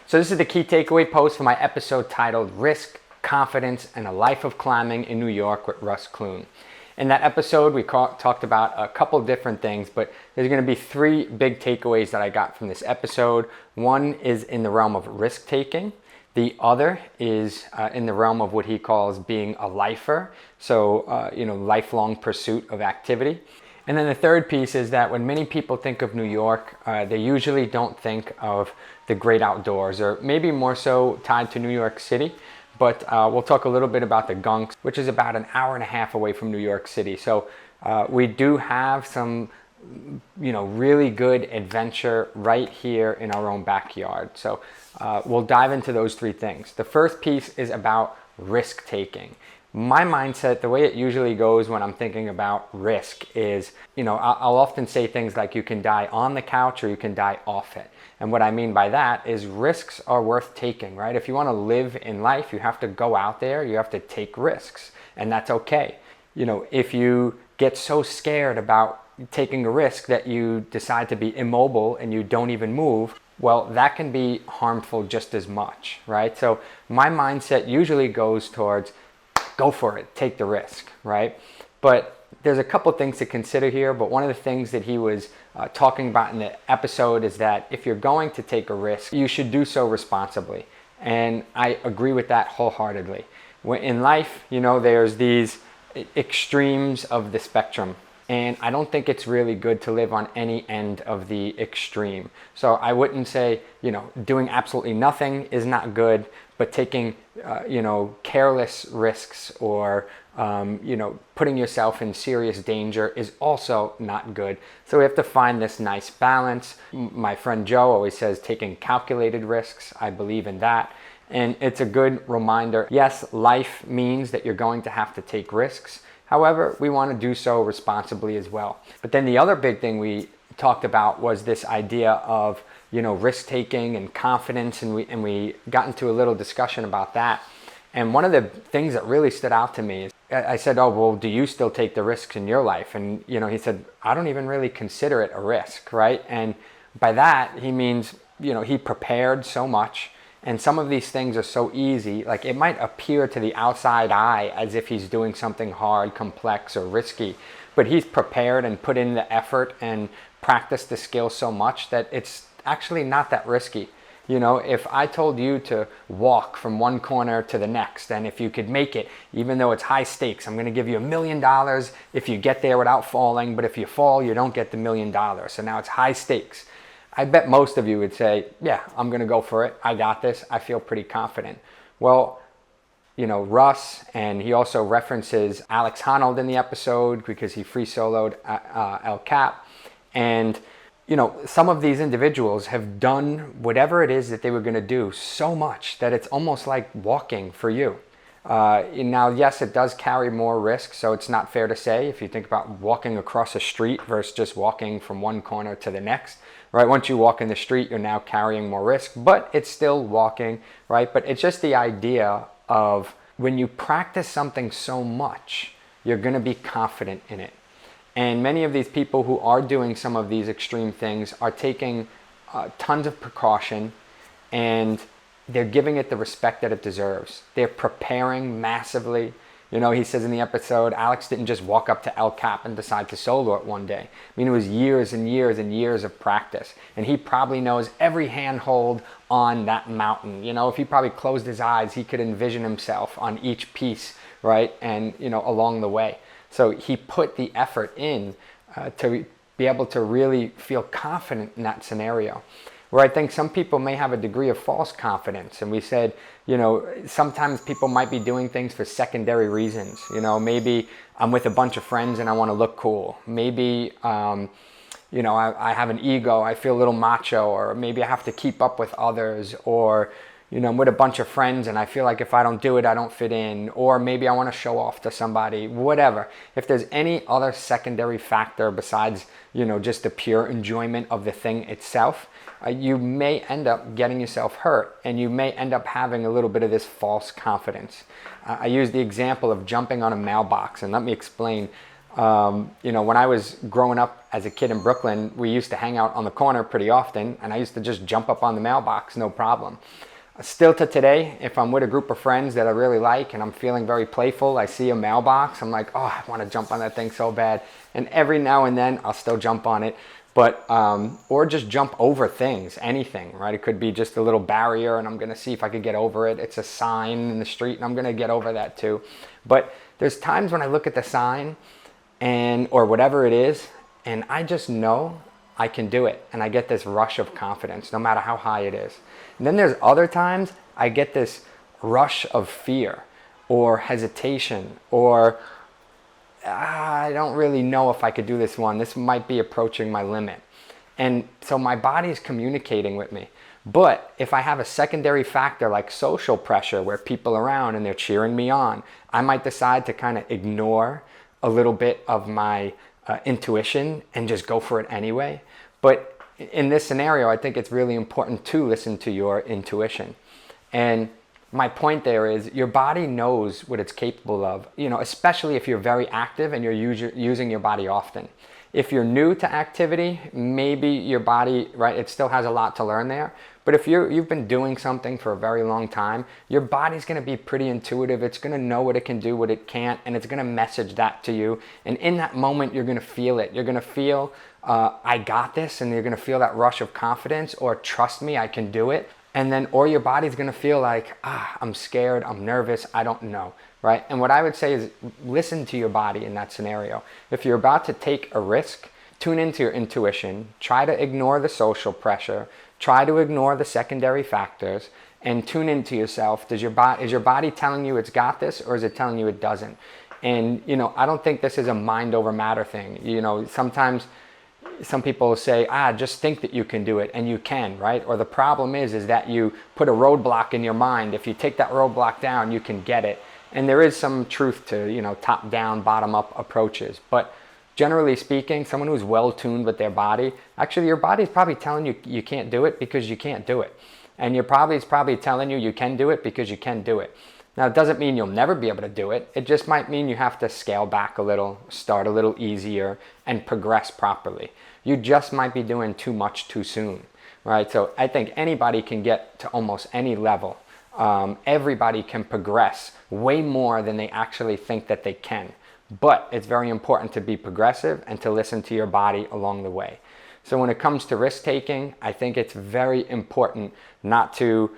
So this is the key takeaway post for my episode titled Risk, Confidence, and a Life of Climbing in New York with Russ Clune. In that episode, we talked about a couple different things, but there's going to be three big takeaways that I got from this episode. One is in the realm of risk taking. The other is in the realm of what he calls being a lifer, so lifelong pursuit of activity. And then the third piece is that when many people think of New York, they usually don't think of the great outdoors, or maybe more so tied to New York City. But we'll talk a little bit about the Gunks, which is about an hour and a half away from New York City. So we do have some, really good adventure right here in our own backyard. So we'll dive into those three things. The first piece is about risk taking. My mindset, the way it usually goes when I'm thinking about risk is, I'll often say things like you can die on the couch or you can die off it. And what I mean by that is risks are worth taking, right? If you want to live in life, you have to go out there, you have to take risks, and that's okay. If you get so scared about taking a risk that you decide to be immobile and you don't even move, well, that can be harmful just as much, right? So my mindset usually goes towards go for it, take the risk, right? But there's a couple things to consider here, but one of the things that he was talking about in the episode is that if you're going to take a risk, you should do so responsibly. And I agree with that wholeheartedly. In life, there's these extremes of the spectrum. And I don't think it's really good to live on any end of the extreme. So I wouldn't say, doing absolutely nothing is not good, but taking, careless risks or, putting yourself in serious danger is also not good. So we have to find this nice balance. My friend Joe always says taking calculated risks. I believe in that. And it's a good reminder. Yes, life means that you're going to have to take risks. However, we want to do so responsibly as well. But then the other big thing we talked about was this idea of, risk-taking and confidence, and we got into a little discussion about that. And one of the things that really stood out to me is I said, oh, well, do you still take the risks in your life? And, he said, I don't even really consider it a risk, right? And by that, he means, he prepared so much. And some of these things are so easy, like it might appear to the outside eye as if he's doing something hard, complex, or risky, but he's prepared and put in the effort and practiced the skill so much that it's actually not that risky. If I told you to walk from one corner to the next, and if you could make it, even though it's high stakes, I'm going to give you $1 million if you get there without falling, but if you fall, you don't get the $1 million. So now it's high stakes. I bet most of you would say, yeah, I'm going to go for it. I got this. I feel pretty confident. Well, Russ, and he also references Alex Honnold in the episode because he free soloed El Cap. And, some of these individuals have done whatever it is that they were going to do so much that it's almost like walking for you. Now, yes, it does carry more risk, so it's not fair to say if you think about walking across a street versus just walking from one corner to the next, right? Once you walk in the street, you're now carrying more risk, but it's still walking, right? But it's just the idea of when you practice something so much, you're going to be confident in it. And many of these people who are doing some of these extreme things are taking tons of precaution, and they're giving it the respect that it deserves. They're preparing massively. He says in the episode, Alex didn't just walk up to El Cap and decide to solo it one day. It was years and years and years of practice. And he probably knows every handhold on that mountain. If he probably closed his eyes, he could envision himself on each piece, right? And, along the way. So he put the effort in to be able to really feel confident in that scenario. Where I think some people may have a degree of false confidence. And we said, sometimes people might be doing things for secondary reasons. Maybe I'm with a bunch of friends and I want to look cool. Maybe, I have an ego, I feel a little macho, or maybe I have to keep up with others, or, I'm with a bunch of friends and I feel like if I don't do it, I don't fit in, or maybe I want to show off to somebody, whatever. If there's any other secondary factor besides, just the pure enjoyment of the thing itself, you may end up getting yourself hurt, and you may end up having a little bit of this false confidence. I use the example of jumping on a mailbox, and let me explain. When I was growing up as a kid in Brooklyn, we used to hang out on the corner pretty often, and I used to just jump up on the mailbox, no problem. Still to today, if I'm with a group of friends that I really like and I'm feeling very playful, I see a mailbox, I'm like, oh, I want to jump on that thing so bad. And every now and then I'll still jump on it, but or just jump over things, anything, right? It could be just a little barrier and I'm going to see if I could get over it. It's a sign in the street and I'm going to get over that too. But there's times when I look at the sign or whatever it is, and I just know I can do it. And I get this rush of confidence, no matter how high it is. And then there's other times I get this rush of fear or hesitation or I don't really know if I could do this one. This might be approaching my limit. And so my body's communicating with me. But if I have a secondary factor like social pressure where people are around and they're cheering me on, I might decide to kind of ignore a little bit of my intuition and just go for it anyway. But in this scenario, I think it's really important to listen to your intuition. And my point there is your body knows what it's capable of, especially if you're very active and you're using your body often. If you're new to activity, maybe your body, right, it still has a lot to learn there. But if you've been doing something for a very long time, your body's going to be pretty intuitive. It's going to know what it can do, what it can't, and it's going to message that to you. And in that moment, you're going to feel it. You're going to feel, I got this, and you're going to feel that rush of confidence, or trust me, I can do it. And then, or your body's going to feel like, I'm scared, I'm nervous, I don't know, right? And what I would say is listen to your body in that scenario. If you're about to take a risk, tune into your intuition, try to ignore the social pressure, try to ignore the secondary factors, and tune into yourself. Is your body telling you it's got this, or is it telling you it doesn't? And, I don't think this is a mind over matter thing. Sometimes some people say, just think that you can do it, and you can, right? Or the problem is that you put a roadblock in your mind. If you take that roadblock down, you can get it. And there is some truth to, top down, bottom up approaches. But generally speaking, someone who's well tuned with their body, actually your body's probably telling you you can't do it because you can't do it. And your body's probably telling you you can do it because you can do it. Now, it doesn't mean you'll never be able to do it. It just might mean you have to scale back a little, start a little easier, and progress properly. You just might be doing too much too soon, right? So I think anybody can get to almost any level. Everybody can progress way more than they actually think that they can. But it's very important to be progressive and to listen to your body along the way. So when it comes to risk taking, I think it's very important not to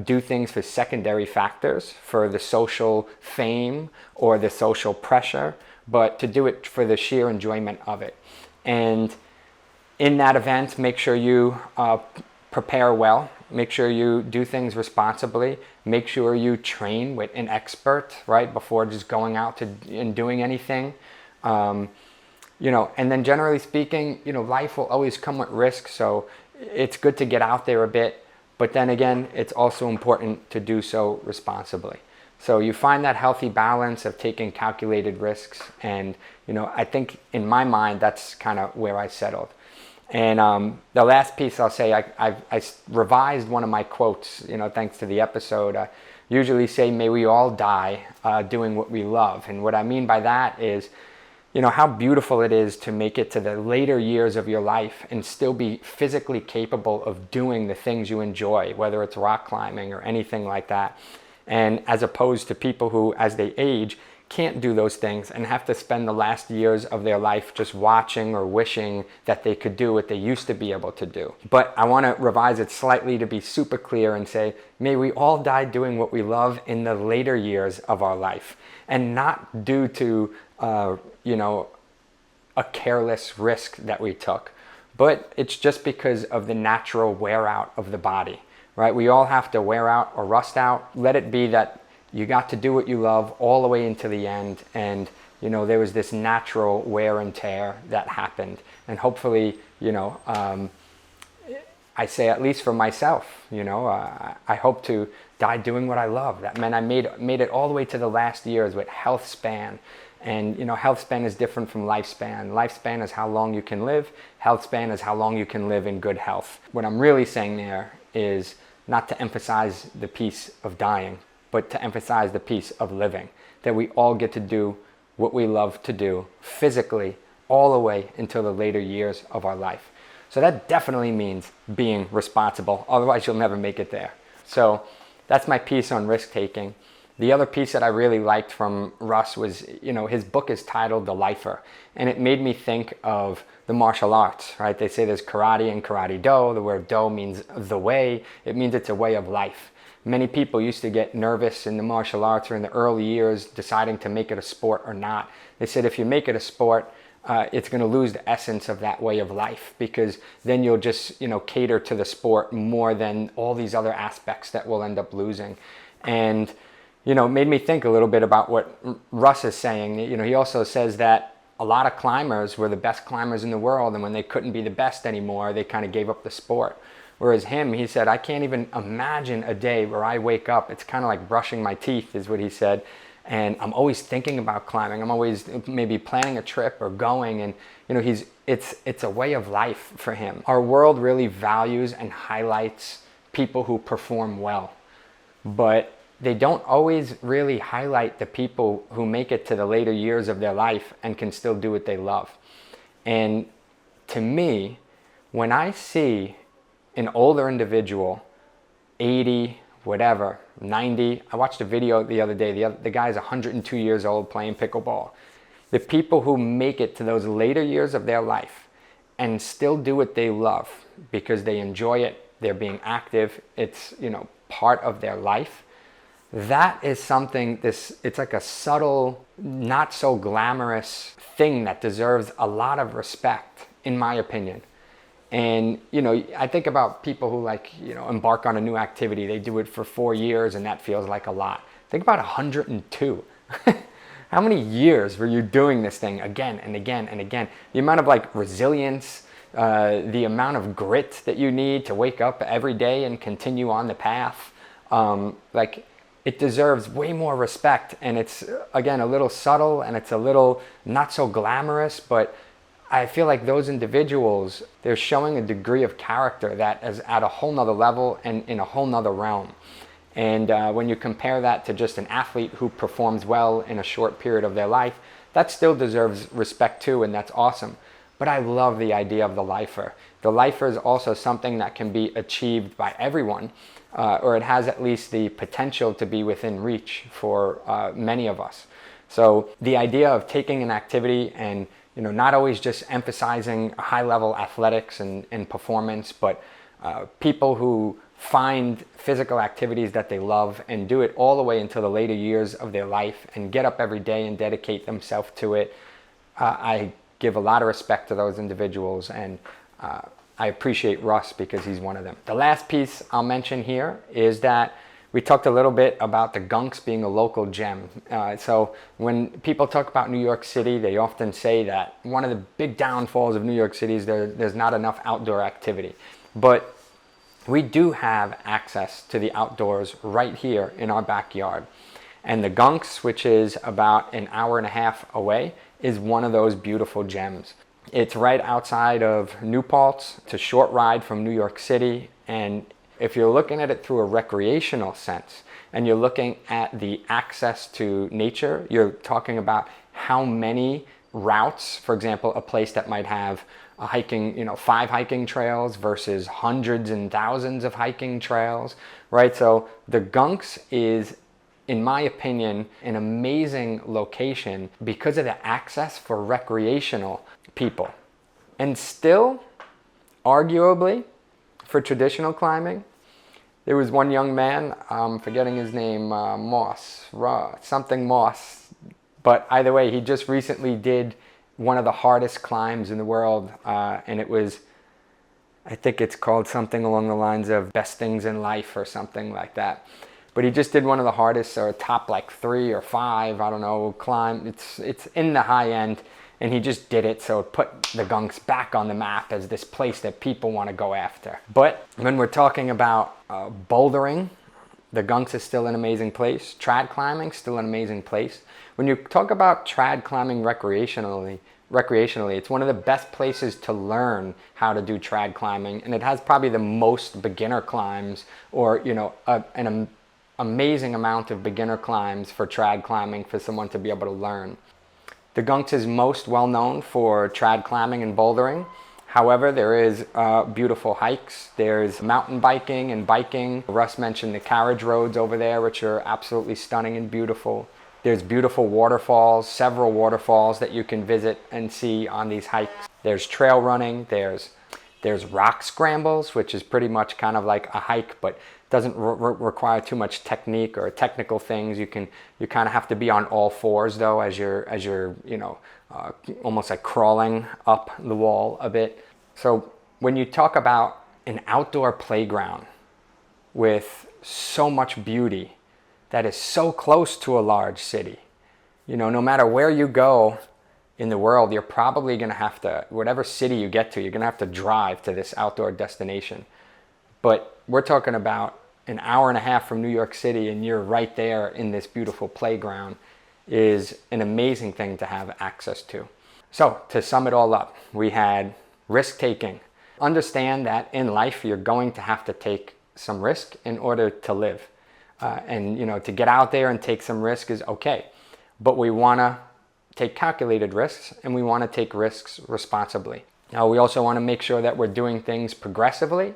do things for secondary factors, for the social fame or the social pressure, but to do it for the sheer enjoyment of it. And in that event, make sure you prepare well, make sure you do things responsibly, make sure you train with an expert, right, before just going out and doing anything. And then generally speaking, life will always come with risk, so it's good to get out there a bit. But then again, it's also important to do so responsibly. So you find that healthy balance of taking calculated risks. And, I think in my mind, that's kind of where I settled. And the last piece I'll say, I revised one of my quotes, thanks to the episode. I usually say, may we all die doing what we love. And what I mean by that is, how beautiful it is to make it to the later years of your life and still be physically capable of doing the things you enjoy, whether it's rock climbing or anything like that. And as opposed to people who, as they age, can't do those things and have to spend the last years of their life just watching or wishing that they could do what they used to be able to do. But I want to revise it slightly to be super clear and say, may we all die doing what we love in the later years of our life, and not due to a careless risk that we took, but it's just because of the natural wear out of the body, right? We all have to wear out or rust out. Let it be that you got to do what you love all the way into the end, and there was this natural wear and tear that happened. And hopefully, I say, at least for myself, I hope to die doing what I love. That meant I made it all the way to the last years with health span. And health span is different from lifespan. Lifespan is how long you can live. Health span is how long you can live in good health. What I'm really saying there is not to emphasize the piece of dying, but to emphasize the piece of living. That we all get to do what we love to do physically all the way until the later years of our life. So that definitely means being responsible. Otherwise, you'll never make it there. So that's my piece on risk taking. The other piece that I really liked from Russ was, his book is titled The Lifer, and it made me think of the martial arts, right? They say there's karate and karate do. The word do means the way. It means it's a way of life. Many people used to get nervous in the martial arts or in the early years deciding to make it a sport or not. They said if you make it a sport, it's going to lose the essence of that way of life, because then you'll just, cater to the sport more than all these other aspects that we'll end up losing. And, it made me think a little bit about what Russ is saying. He also says that a lot of climbers were the best climbers in the world, and when they couldn't be the best anymore, they kind of gave up the sport. Whereas he said, I can't even imagine a day where I wake up, it's kind of like brushing my teeth, is what he said, and I'm always thinking about climbing. I'm always maybe planning a trip or going, and it's a way of life for him. Our world really values and highlights people who perform well, but they don't always really highlight the people who make it to the later years of their life and can still do what they love. And to me, when I see an older individual, 80, whatever, 90, I watched a video the other day, the guy's 102 years old playing pickleball. The people who make it to those later years of their life and still do what they love because they enjoy it, they're being active, it's, part of their life. That is something, it's like a subtle, not so glamorous thing that deserves a lot of respect, in my opinion. And, I think about people who embark on a new activity. They do it for 4 years and that feels like a lot. Think about 102. How many years were you doing this thing again and again and again? The amount of resilience, the amount of grit that you need to wake up every day and continue on the path. It deserves way more respect, and it's, again, a little subtle and it's a little not so glamorous, but I feel like those individuals, they're showing a degree of character that is at a whole nother level and in a whole nother realm. And when you compare that to just an athlete who performs well in a short period of their life, that still deserves respect too, and that's awesome. But I love the idea of the lifer. The lifer is also something that can be achieved by everyone, or it has at least the potential to be within reach for many of us. So the idea of taking an activity and not always just emphasizing high-level athletics and performance, but people who find physical activities that they love and do it all the way until the later years of their life and get up every day and dedicate themselves to it. I give a lot of respect to those individuals, and I appreciate Russ because he's one of them. The last piece I'll mention here is that we talked a little bit about the Gunks being a local gem. So when people talk about New York City, they often say that one of the big downfalls of New York City is there's not enough outdoor activity. But we do have access to the outdoors right here in our backyard. And the Gunks, which is about an hour and a half away, is one of those beautiful gems. It's right outside of New Paltz. It's a short ride from New York City, and if you're looking at it through a recreational sense and you're looking at the access to nature, you're talking about how many routes, for example, a place that might have a hiking, 5 hiking trails versus hundreds and thousands of hiking trails, right? So the Gunks is, in my opinion, an amazing location because of the access for recreational people. And still, arguably, for traditional climbing, there was one young man, I'm forgetting his name, Moss, but either way, he just recently did one of the hardest climbs in the world, and it was, I think it's called something along the lines of Best Things in Life or something like that. But he just did one of the hardest, or top 3 or 5, I don't know, climb. It's in the high end, and he just did it, so it put the Gunks back on the map as this place that people want to go after. But when we're talking about bouldering, the Gunks is still an amazing place. Trad climbing, still an amazing place. When you talk about trad climbing recreationally, it's one of the best places to learn how to do trad climbing, and it has probably the most beginner climbs, or an amazing amount of beginner climbs for trad climbing for someone to be able to learn. The Gunks is most well known for trad climbing and bouldering. However, there is beautiful hikes. There's mountain biking and biking. Russ mentioned the carriage roads over there, which are absolutely stunning and beautiful. There's beautiful waterfalls, several waterfalls that you can visit and see on these hikes. There's trail running. There's rock scrambles, which is pretty much kind of like a hike, but doesn't require too much technique or technical things. You kind of have to be on all fours though, as you're almost like crawling up the wall a bit. So when you talk about an outdoor playground with so much beauty that is so close to a large city, no matter where you go in the world, you're probably going to have to, whatever city you get to, you're going to have to drive to this outdoor destination. But we're talking about an hour and a half from New York City, and you're right there in this beautiful playground. Is an amazing thing to have access to. So to sum it all up, we had risk taking. Understand that in life you're going to have to take some risk in order to live. And to get out there and take some risk is okay. But we want to take calculated risks, and we want to take risks responsibly. Now we also want to make sure that we're doing things progressively,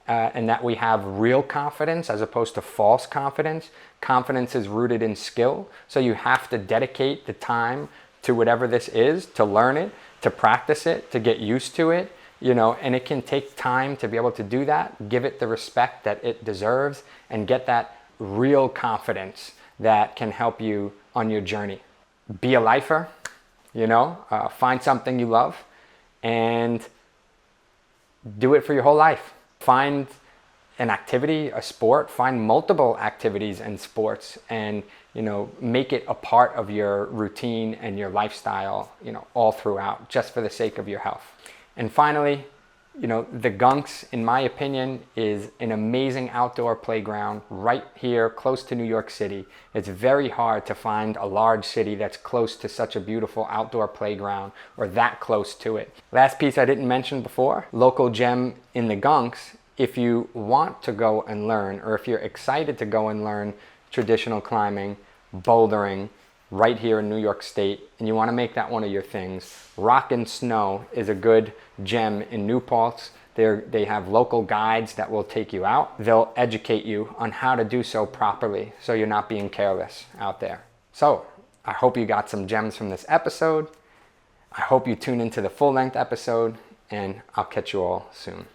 and that we have real confidence as opposed to false confidence. Confidence is rooted in skill, so you have to dedicate the time to whatever this is, to learn it, to practice it, to get used to it, and it can take time to be able to do that. Give it the respect that it deserves, and get that real confidence that can help you on your journey. Be a lifer, find something you love and do it for your whole life. Find an activity, a sport, find multiple activities and sports, and make it a part of your routine and your lifestyle, all throughout, just for the sake of your health. And finally, the Gunks, in my opinion, is an amazing outdoor playground right here close to New York City. It's very hard to find a large city that's close to such a beautiful outdoor playground, or that close to it. Last piece I didn't mention before, local gem in the Gunks. If you want to go and learn, or if you're excited to go and learn traditional climbing, bouldering, right here in New York State, and you want to make that one of your things, Rock and Snow is a good gem in New Paltz. They have local guides that will take you out. They'll educate you on how to do so properly, so you're not being careless out there. So I hope you got some gems from this episode. I hope you tune into the full-length episode, and I'll catch you all soon.